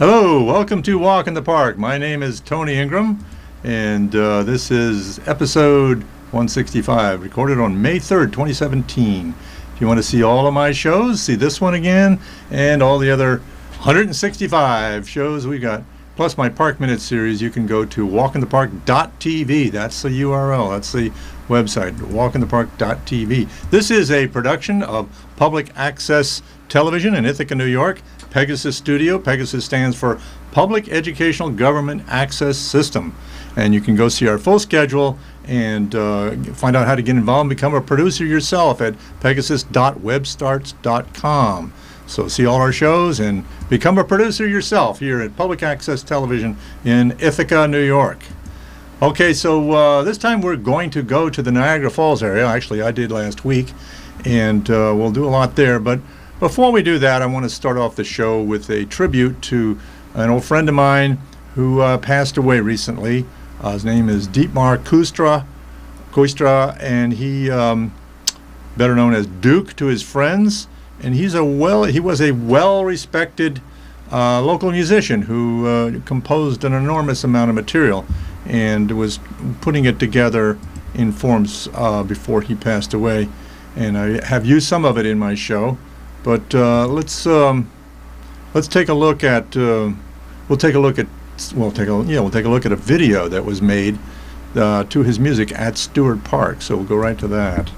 Hello, welcome to Walk in the Park. My name is Tony Ingram, and this is episode 165, recorded on May 3rd, 2017. If you want to see all of my shows, see this one again, and all the other 165 shows we got, plus my Park Minute series, you can go to walkinthepark.tv. That's the URL, that's the website, walkinthepark.tv. This is a production of Public Access Television in Ithaca, New York, Pegasus Studio. Pegasus stands for Public Educational Government Access System. And you can go see our full schedule and find out how to get involved and become a producer yourself at pegasus.webstarts.com. So see all our shows and become a producer yourself here at Public Access Television in Ithaca, New York. Okay, so this time we're going to go to the Niagara Falls area. Actually, I did last week, and we'll do a lot there. But before we do that, I want to start off the show with a tribute to an old friend of mine who passed away recently. His name is Dietmar Kooistra, and he, better known as Duke to his friends, and he was a well-respected local musician who composed an enormous amount of material and was putting it together in forms before he passed away. And I have used some of it in my show. But let's take a look at we'll take a look at a video that was made to his music at Stewart Park. So we'll go right to that.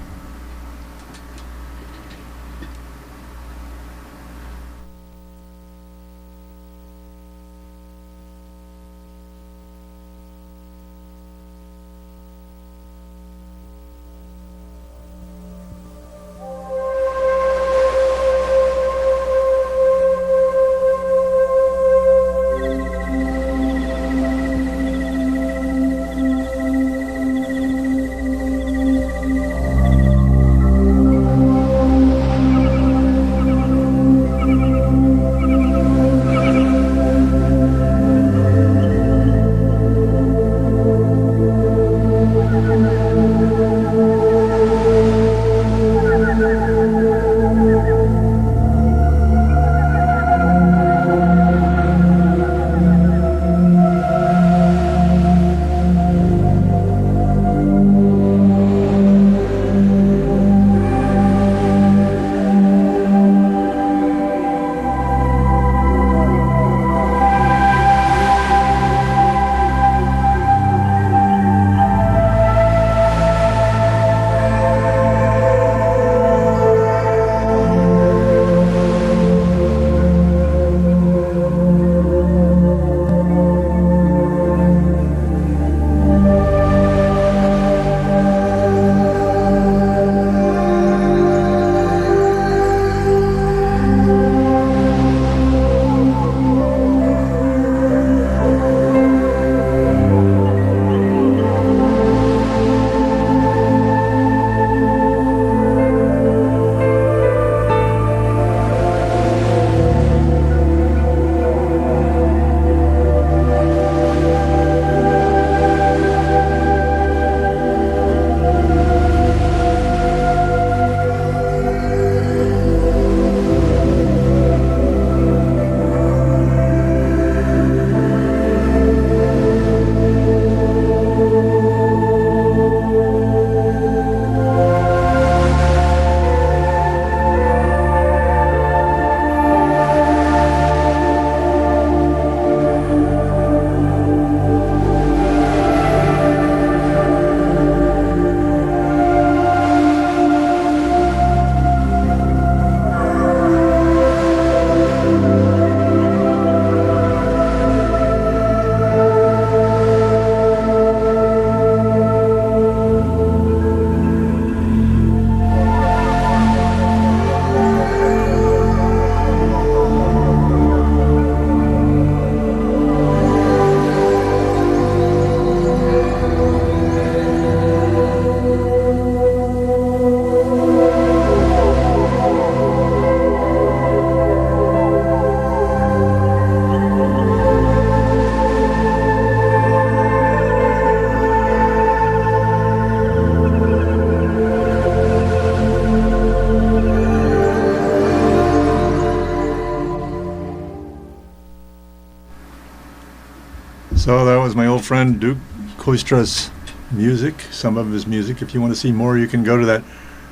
is my old friend Duke Kooistra's music, some of his music. If you want to see more, you can go to that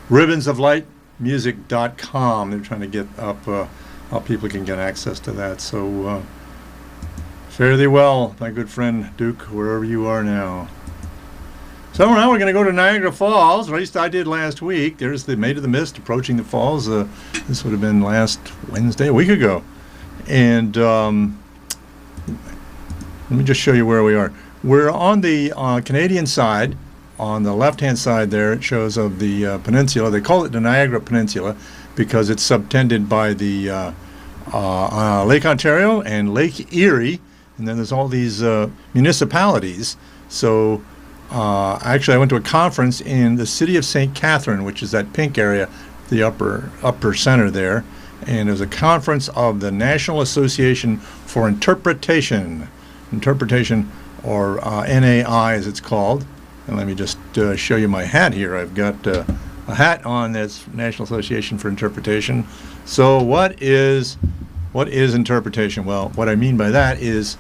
ribbonsoflightmusic.com. They're trying to get up how people can get access to that. So fare thee well, my good friend Duke, wherever you are now. So now we're going to go to Niagara Falls, or at least I did last week. There's the Maid of the Mist approaching the falls. This would have been last Wednesday, a week ago. And let me just show you where we are. We're on the Canadian side. On the left-hand side there, it shows of the peninsula. They call it the Niagara Peninsula because it's subtended by the Lake Ontario and Lake Erie. And then there's all these municipalities. So actually, I went to a conference in the city of St. Catherine, which is that pink area, the upper center there. And it was a conference of the National Association for Interpretation, or NAI as it's called. And let me just show you my hat here. I've got a hat on that's National Association for Interpretation. So what is interpretation? Well, what I mean by that is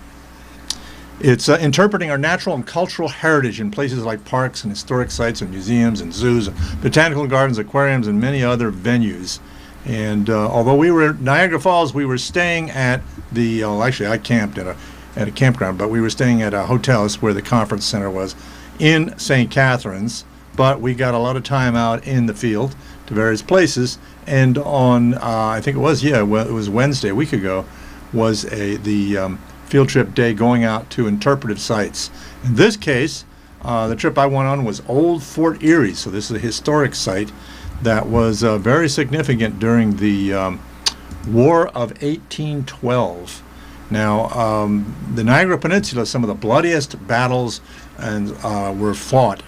it's interpreting our natural and cultural heritage in places like parks and historic sites and museums and zoos, and botanical gardens, aquariums, and many other venues. And although we were at Niagara Falls, we were staying at the, actually I camped at a campground, but we were staying at a hotel. That's where the conference center was in St. Catharines. But we got a lot of time out in the field to various places. And on, I think it was, it was Wednesday, a week ago, was the field trip day going out to interpretive sites. In this case, the trip I went on was Old Fort Erie. So this is a historic site that was very significant during the War of 1812. Now, the Niagara Peninsula, some of the bloodiest battles were fought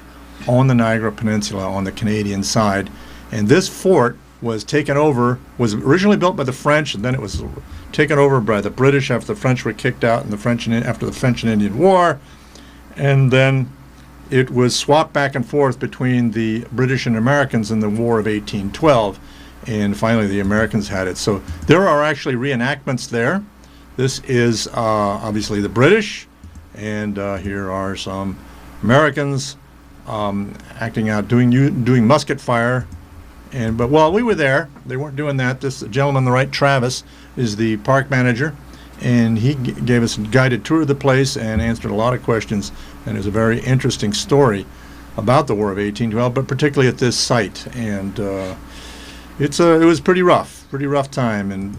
on the Niagara Peninsula on the Canadian side. And this fort was taken over, was originally built by the French, and then it was taken over by the British after the French were kicked out after the French and Indian War. And then it was swapped back and forth between the British and Americans in the War of 1812, and finally the Americans had it. So there are actually reenactments there. This is obviously the British, and here are some Americans acting out, doing musket fire. But while we were there, they weren't doing that. This gentleman on the right, Travis, is the park manager, and he gave us a guided tour of the place and answered a lot of questions. And it was a very interesting story about the War of 1812, but particularly at this site. And it was pretty rough time. And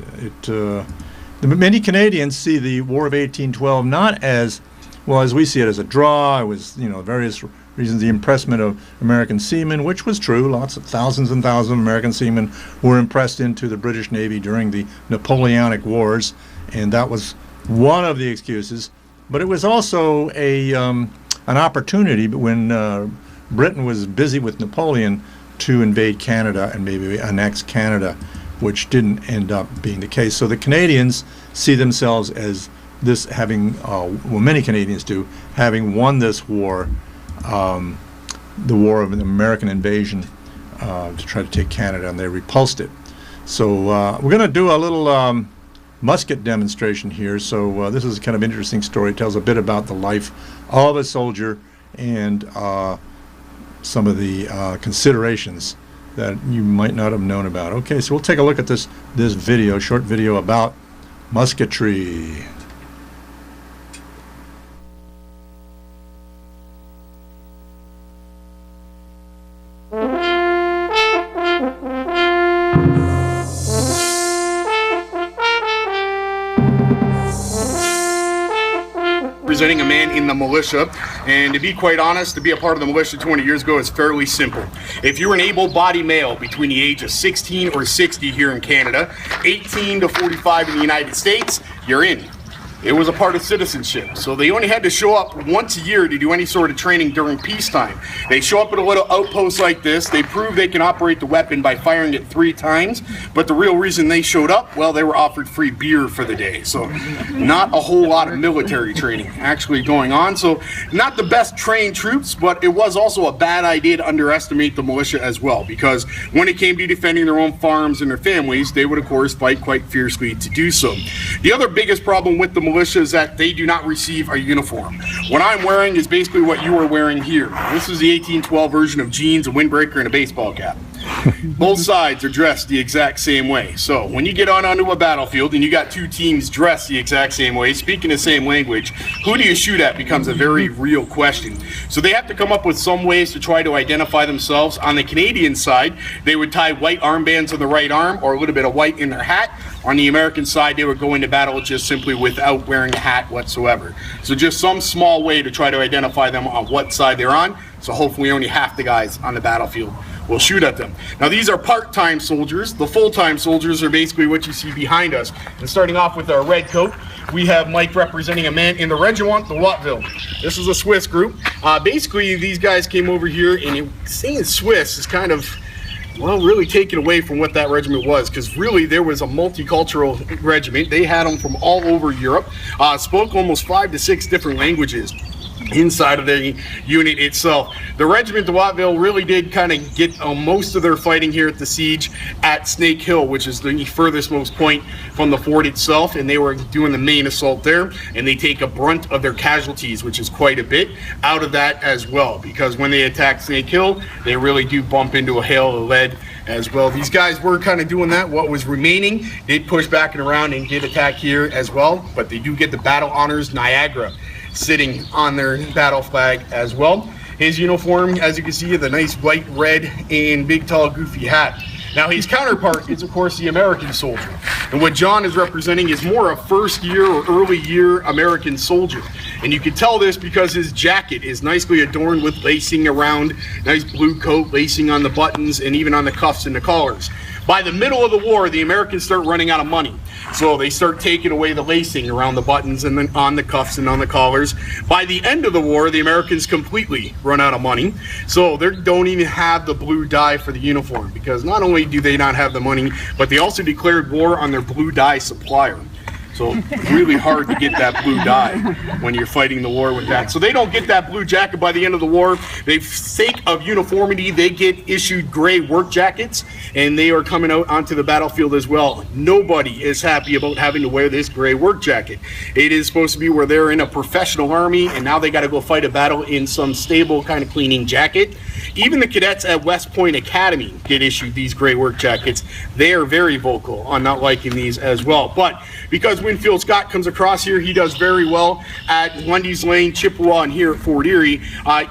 many Canadians see the War of 1812 not as well as we see it, as a draw. It was, various reasons, the impressment of American seamen, which was true. Lots of thousands and thousands of American seamen were impressed into the British Navy during the Napoleonic Wars, and that was one of the excuses. But it was also an opportunity when Britain was busy with Napoleon to invade Canada and maybe annex Canada, which didn't end up being the case. So the Canadians see themselves as this having, many Canadians do, having won this war, the war of an American invasion to try to take Canada, and they repulsed it. So we're going to do a little musket demonstration here. So this is kind of an interesting story. It tells a bit about the life of a soldier and some of the considerations that you might not have known about. Okay, so we'll take a look at this video, short video about musketry. Representing a man in the militia, and to be quite honest, to be a part of the militia 20 years ago is fairly simple. If you're an able-bodied male between the age of 16 or 60 here in Canada, 18 to 45 in the United States, you're in. It was a part of citizenship, so they only had to show up once a year to do any sort of training during peacetime. They show up at a little outpost like this, they prove they can operate the weapon by firing it 3 times, but the real reason they showed up, well, they were offered free beer for the day. So not a whole lot of military training actually going on. So not the best trained troops, but it was also a bad idea to underestimate the militia as well, because when it came to defending their own farms and their families, they would of course fight quite fiercely to do so. The other biggest problem with the militia militia is that they do not receive a uniform. What I'm wearing is basically what you are wearing here. This is the 1812 version of jeans, a windbreaker, and a baseball cap. Both sides are dressed the exact same way. So when you get onto a battlefield and you got two teams dressed the exact same way, speaking the same language, who do you shoot at becomes a very real question. So they have to come up with some ways to try to identify themselves. On the Canadian side, they would tie white armbands on the right arm or a little bit of white in their hat. On the American side, they would go into battle just simply without wearing a hat whatsoever. So just some small way to try to identify them on what side they're on. So hopefully only half the guys on the battlefield will shoot at them. Now these are part-time soldiers. The full-time soldiers are basically what you see behind us. And starting off with our red coat, we have Mike representing a man in the Regiment de Watteville. This is a Swiss group. Basically these guys came over here, and saying Swiss is kind of, well, really taken away from what that regiment was, because really there was a multicultural regiment. They had them from all over Europe, spoke almost 5 to 6 different languages inside of the unit itself. The Regiment de Watteville really did kind of get most of their fighting here at the siege at Snake Hill, which is the furthest most point from the fort itself, and they were doing the main assault there, and they take a brunt of their casualties, which is quite a bit, out of that as well, because when they attack Snake Hill, they really do bump into a hail of lead as well. These guys were kind of doing that. What was remaining did push back and around and get attacked here as well, but they do get the Battle Honors Niagara sitting on their battle flag as well. His uniform, as you can see, the nice white, red, and big, tall, goofy hat. Now his counterpart is, of course, the American soldier. And what John is representing is more a first-year or early-year American soldier. And you can tell this because his jacket is nicely adorned with lacing around, nice blue coat, lacing on the buttons, and even on the cuffs and the collars. By the middle of the war, the Americans start running out of money. So they start taking away the lacing around the buttons and then on the cuffs and on the collars. By the end of the war, the Americans completely run out of money. So they don't even have the blue dye for the uniform, because not only do they not have the money, but they also declared war on their blue dye supplier. So it's really hard to get that blue dye when you're fighting the war with that. So they don't get that blue jacket by the end of the war. For sake of uniformity, they get issued gray work jackets, and they are coming out onto the battlefield as well. Nobody is happy about having to wear this gray work jacket. It is supposed to be where they're in a professional army, and now they got to go fight a battle in some stable kind of cleaning jacket. Even the cadets at West Point Academy get issued these gray work jackets. They are very vocal on not liking these as well. But because Winfield Scott comes across here, he does very well at Lundy's Lane, Chippewa, and here at Fort Erie.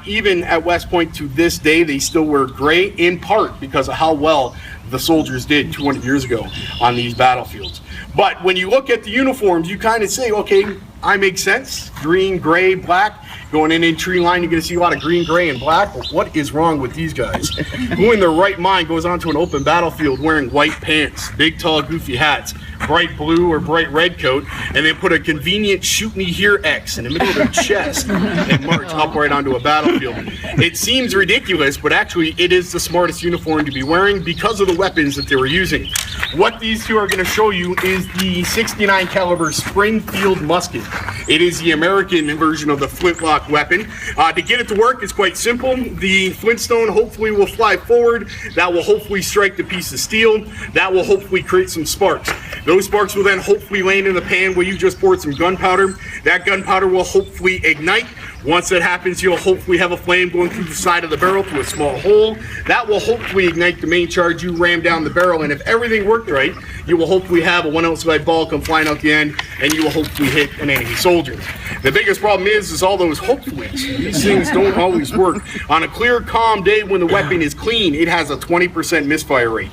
Even at West Point to this day, they still wear gray, in part because of how well the soldiers did 200 years ago on these battlefields. But when you look at the uniforms, you kind of say, okay, I make sense. Green, gray, black. Going in tree line, you're going to see a lot of green, gray, and black. But what is wrong with these guys? Who in their right mind goes onto an open battlefield wearing white pants, big, tall, goofy hats, bright blue or bright red coat, and they put a convenient shoot me here X in the middle of their chest and march upright onto a battlefield? It seems ridiculous, but actually it is the smartest uniform to be wearing because of the weapons that they were using. What these two are going to show you is the 69 caliber Springfield musket. It is the American version of the flintlock weapon. To get it to work, it's quite simple. The flintstone hopefully will fly forward. That will hopefully strike the piece of steel. That will hopefully create some sparks. Those sparks will then hopefully land in the pan where you just poured some gunpowder. That gunpowder will hopefully ignite. Once that happens, you'll hopefully have a flame going through the side of the barrel through a small hole. That will hopefully ignite the main charge you ram down the barrel, and if everything worked right, you will hopefully have a 1 ounce lead ball come flying out the end, and you will hopefully hit an enemy soldier. The biggest problem is all those hopefullys. These things don't always work. On a clear, calm day when the weapon is clean, it has a 20% misfire rate.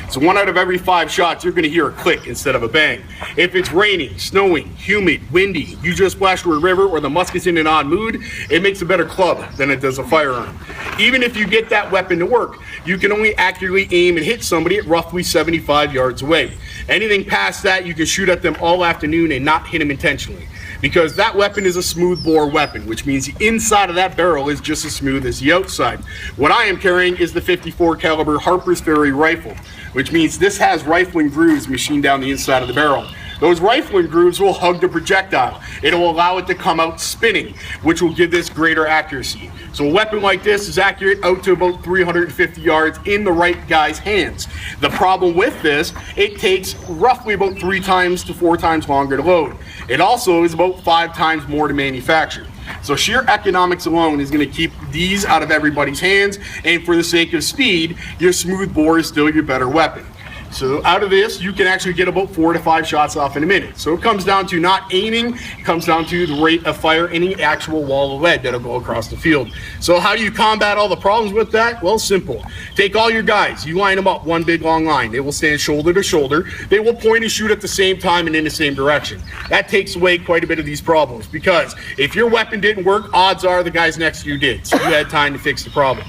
So 1 out of every 5 shots, you're going to hear a click instead of a bang. If it's raining, snowing, humid, windy, you just splashed through a river, or the musket's in an odd mood, it makes a better club than it does a firearm. Even if you get that weapon to work, you can only accurately aim and hit somebody at roughly 75 yards away. Anything past that, you can shoot at them all afternoon and not hit them intentionally, because that weapon is a smooth bore weapon, which means the inside of that barrel is just as smooth as the outside. What I am carrying is the 54 caliber Harper's Ferry rifle, which means this has rifling grooves machined down the inside of the barrel. Those rifling grooves will hug the projectile. It'll allow it to come out spinning, which will give this greater accuracy. So a weapon like this is accurate out to about 350 yards in the right guy's hands. The problem with this, it takes roughly about 3 times to 4 times longer to load. It also is about 5 times more to manufacture. So sheer economics alone is going to keep these out of everybody's hands, and for the sake of speed, your smooth bore is still your better weapon. So out of this, you can actually get about 4 to 5 shots off in a minute. So it comes down to not aiming, it comes down to the rate of fire and the actual wall of lead that'll go across the field. So how do you combat all the problems with that? Well, simple. Take all your guys, you line them up one big long line. They will stand shoulder to shoulder. They will point and shoot at the same time and in the same direction. That takes away quite a bit of these problems, because if your weapon didn't work, odds are the guys next to you did. So you had time to fix the problem.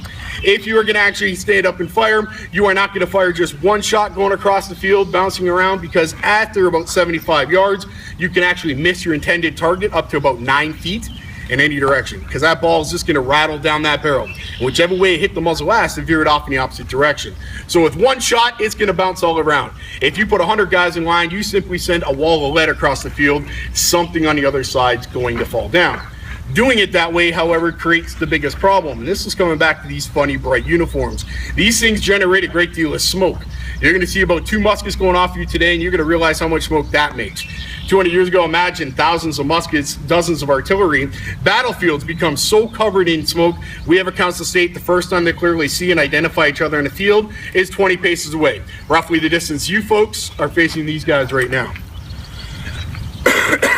If you are going to actually stand up and fire, you are not going to fire just one shot going across the field, bouncing around, because after about 75 yards, you can actually miss your intended target up to about 9 feet in any direction, because that ball is just going to rattle down that barrel. And whichever way it hit the muzzle last, it veered off in the opposite direction. So with one shot, it's going to bounce all around. If you put 100 guys in line, you simply send a wall of lead across the field, something on the other side's going to fall down. Doing it that way, however, creates the biggest problem. And this is coming back to these funny bright uniforms. These things generate a great deal of smoke. You're going to see about 2 muskets going off you today, and you're going to realize how much smoke that makes. 200 years ago, imagine thousands of muskets, dozens of artillery. Battlefields become so covered in smoke, we have accounts to state the first time they clearly see and identify each other in the field is 20 paces away. Roughly the distance you folks are facing these guys right now.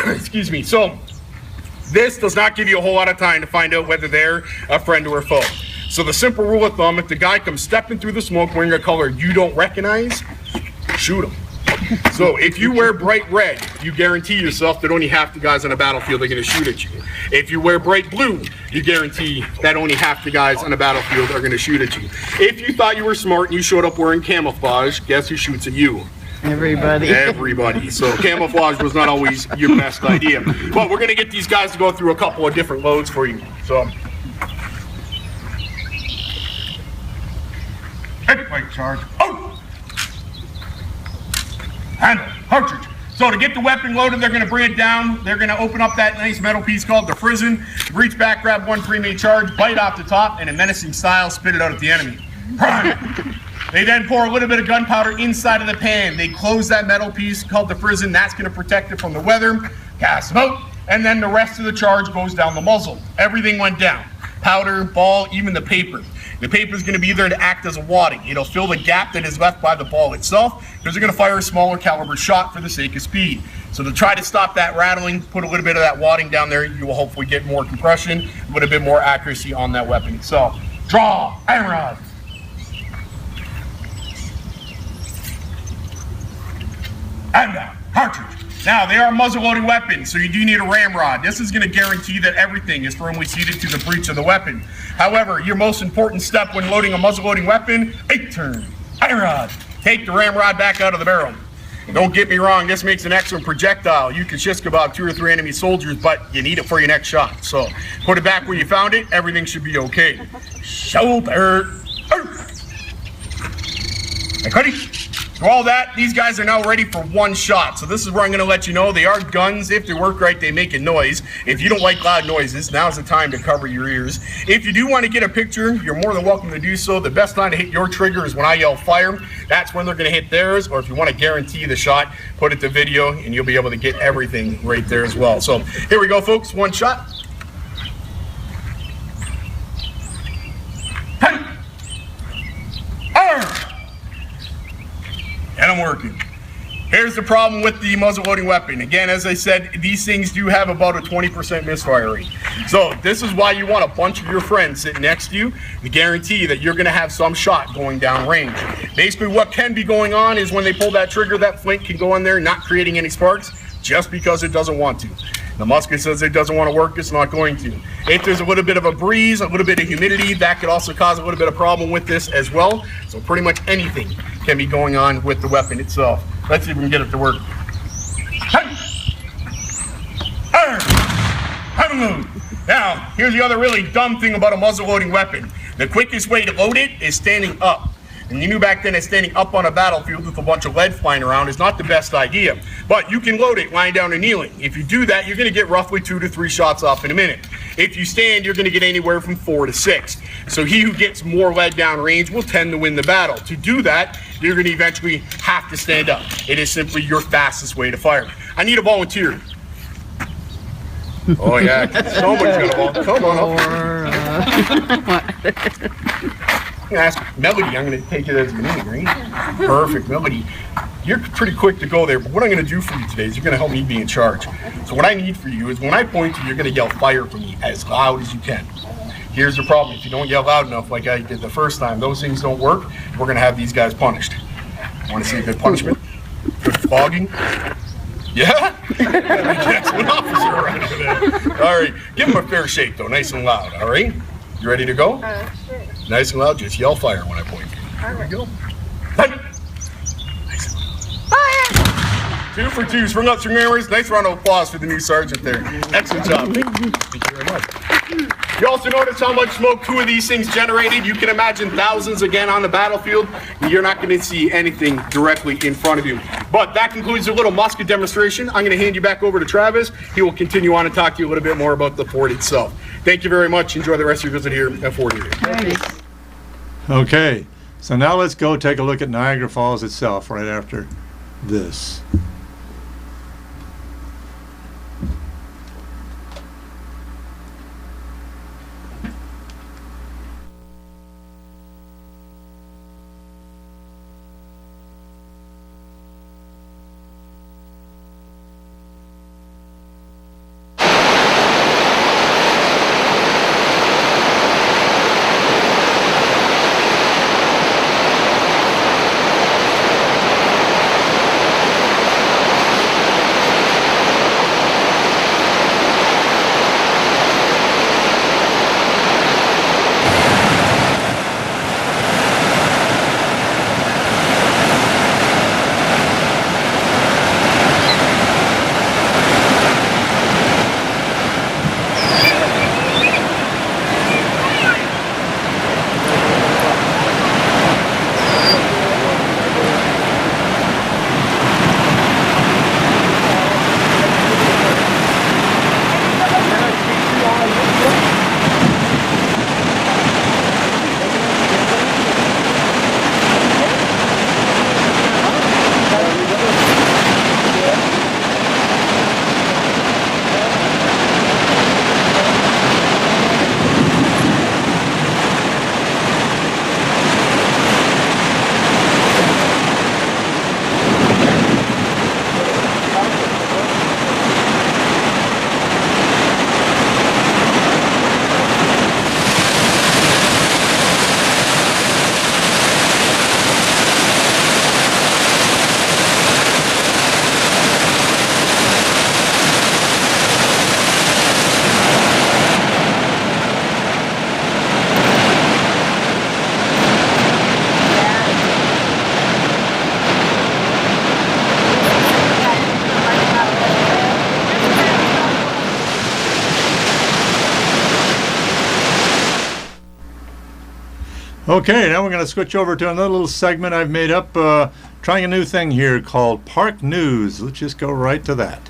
Excuse me. So this does not give you a whole lot of time to find out whether they're a friend or a foe. So the simple rule of thumb, if the guy comes stepping through the smoke wearing a color you don't recognize, shoot him. So if you wear bright red, you guarantee yourself that only half the guys on the battlefield are going to shoot at you. If you wear bright blue, you guarantee that only half the guys on the battlefield are going to shoot at you. If you thought you were smart and you showed up wearing camouflage, guess who shoots at you? Everybody. Everybody. So camouflage was not always your best idea. But we're going to get these guys to go through a couple of different loads for you. So, headlight charge. Oh! Handle. Cartridge. So to get the weapon loaded, they're going to bring it down. They're going to open up that nice metal piece called the frizzen, reach back, grab one pre-made charge, bite off the top, and in menacing style, spit it out at the enemy. Prime. They then pour a little bit of gunpowder inside of the pan. They close that metal piece called the frizzen. That's going to protect it from the weather. Cast them out, and then the rest of the charge goes down the muzzle. Everything went down. Powder, ball, even the paper. The paper is going to be there to act as a wadding. It'll fill the gap that is left by the ball itself, because they're going to fire a smaller caliber shot for the sake of speed. So to try to stop that rattling, put a little bit of that wadding down there, you will hopefully get more compression, with a bit more accuracy on that weapon itself. Draw, iron rod. And cartridge. Now, they are muzzle-loading weapons, so you do need a ramrod. This is going to guarantee that everything is firmly seated to the breech of the weapon. However, your most important step when loading a muzzle-loading weapon, 8-turn, iron rod. Take the ramrod back out of the barrel. Don't get me wrong, this makes an excellent projectile. You can shish kebab 2 or 3 enemy soldiers, but you need it for your next shot. So, put it back where you found it, everything should be okay. Shoulder. Ready? For all that, these guys are now ready for one shot. So this is where I'm going to let you know they are guns. If they work right, they make a noise. If you don't like loud noises, now's the time to cover your ears. If you do want to get a picture, you're more than welcome to do so. The best time to hit your trigger is when I yell fire. That's when they're going to hit theirs. Or if you want to guarantee the shot, put it to video and you'll be able to get everything right there as well. So here we go, folks. One shot. And I'm working. Here's the problem with the muzzle loading weapon. Again, as I said, these things do have about a 20% misfire rate. So this is why you want a bunch of your friends sitting next to you to guarantee that you're going to have some shot going down range. Basically, what can be going on is when they pull that trigger, that flint can go in there, not creating any sparks, just because it doesn't want to. The musket says it doesn't want to work, it's not going to. If there's a little bit of a breeze, a little bit of humidity, that could also cause a little bit of problem with this as well. So pretty much anything can be going on with the weapon itself. Let's see if we can get it to work. Now, here's the other really dumb thing about a muzzle loading weapon. The quickest way to load it is standing up. And you knew back then that standing up on a battlefield with a bunch of lead flying around is not the best idea. But you can load it lying down and kneeling. If you do that, you're going to get roughly 2 to 3 shots off in a minute. If you stand, you're going to get anywhere from 4 to 6. So he who gets more lead down range will tend to win the battle. To do that, you're going to eventually have to stand up. It is simply your fastest way to fire. I need a volunteer. Oh yeah, someone's gonna walk. Come on up. Ask Melody. I'm gonna take it as a name, right? Perfect, Melody. You're pretty quick to go there, but what I'm gonna do for you today is you're gonna help me be in charge. So what I need for you is when I point to you, you're gonna yell fire for me as loud as you can. Here's the problem: if you don't yell loud enough, like I did the first time, those things don't work. We're gonna have these guys punished. Want to see a good punishment? Good flogging? Yeah? Excellent officer right over there. All right, give him a fair shake though, nice and loud. All right, you ready to go? Sure. Nice and loud. Just yell fire when I point. Here we go. Fire! 2 for 2. Spring up, stringers. Nice round of applause for the new sergeant there. Excellent job. Thank you very much. You also notice how much smoke 2 of these things generated. You can imagine thousands again on the battlefield. You're not going to see anything directly in front of you. But that concludes the little musket demonstration. I'm going to hand you back over to Travis. He will continue on and talk to you a little bit more about the fort itself. Thank you very much. Enjoy the rest of your visit here at Fort Erie. Okay, so now let's go take a look at Niagara Falls itself right after this. Okay, now we're going to switch over to another little segment I've made up, trying a new thing here called Park News. Let's just go right to that.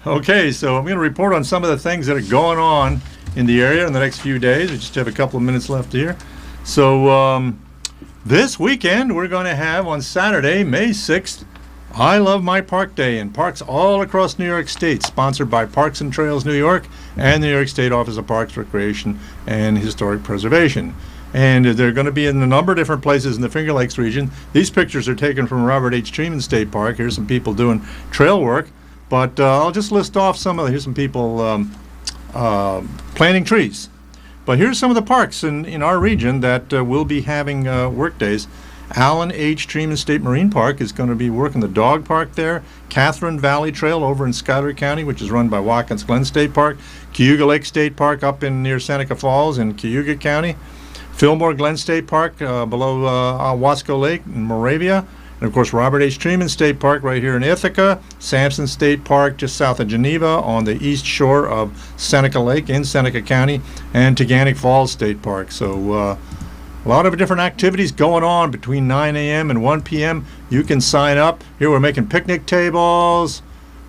Okay, so I'm going to report on some of the things that are going on in the area in the next few days. We just have a couple of minutes left here. So this weekend we're going to have on Saturday, May 6th, I Love My Park Day in parks all across New York State, sponsored by Parks and Trails New York and the New York State Office of Parks, Recreation, and Historic Preservation. And they're going to be in a number of different places in the Finger Lakes region. These pictures are taken from Robert H. Treman State Park. Here's some people doing trail work. But I'll just list off some of here's some people planting trees. But here's some of the parks in our region that will be having work days. Allen H. Treman State Marine Park is going to be working the dog park there. Catherine Valley Trail over in Schuyler County, which is run by Watkins Glen State Park. Cayuga Lake State Park up in near Seneca Falls in Cayuga County. Fillmore Glen State Park below Wasco Lake in Moravia. And of course, Robert H. Treman State Park right here in Ithaca, Sampson State Park just south of Geneva on the east shore of Seneca Lake in Seneca County, and Niagara Falls State Park. So a lot of different activities going on between 9 a.m. and 1 p.m. You can sign up. Here we're making picnic tables,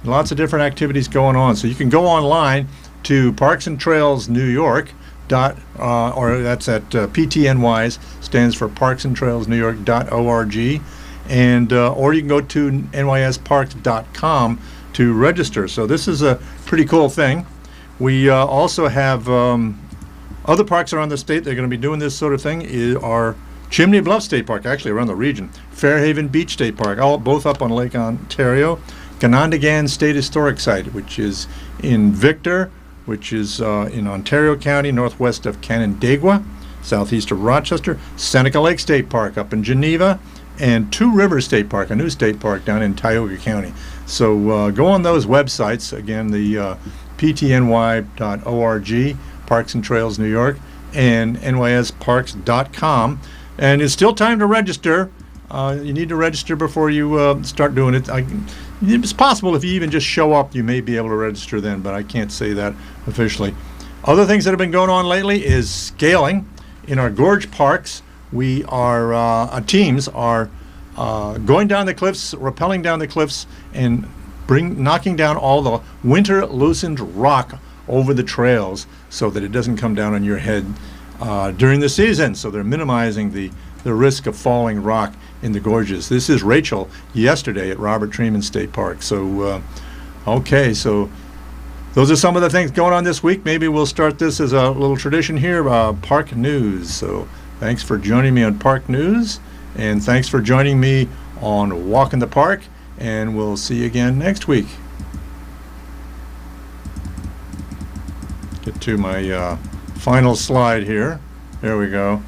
lots of different activities going on. So you can go online to Parks and Trails New York or that's at PTNY's, stands for Parks and Trails New York.org, and or you can go to nysparks.com to register. So this is a pretty cool thing. We also have other parks around the state that are going to be doing this sort of thing. Are Chimney Bluff State Park, actually around the region, Fairhaven Beach State Park, both up on Lake Ontario, Ganondagan State Historic Site, which is in Victor, which is in Ontario County, northwest of Canandaigua, southeast of Rochester, Seneca Lake State Park up in Geneva, and Two Rivers State Park, a new state park down in Tioga County. So go on those websites, again, the ptny.org, Parks and Trails New York, and nysparks.com. And it's still time to register. You need to register before you start doing it. It's possible if you even just show up, you may be able to register then, but I can't say that officially. Other things that have been going on lately is scaling. In our gorge parks, we are, our teams are going down the cliffs, rappelling down the cliffs, and knocking down all the winter loosened rock over the trails so that it doesn't come down on your head during the season. So they're minimizing the risk of falling rock in the gorges. This is Rachel yesterday at Robert Treman State Park. So, okay, so those are some of the things going on this week. Maybe we'll start this as a little tradition here, Park News. So thanks for joining me on Park News, and thanks for joining me on Walk in the Park, and we'll see you again next week. Get to my final slide here. There we go.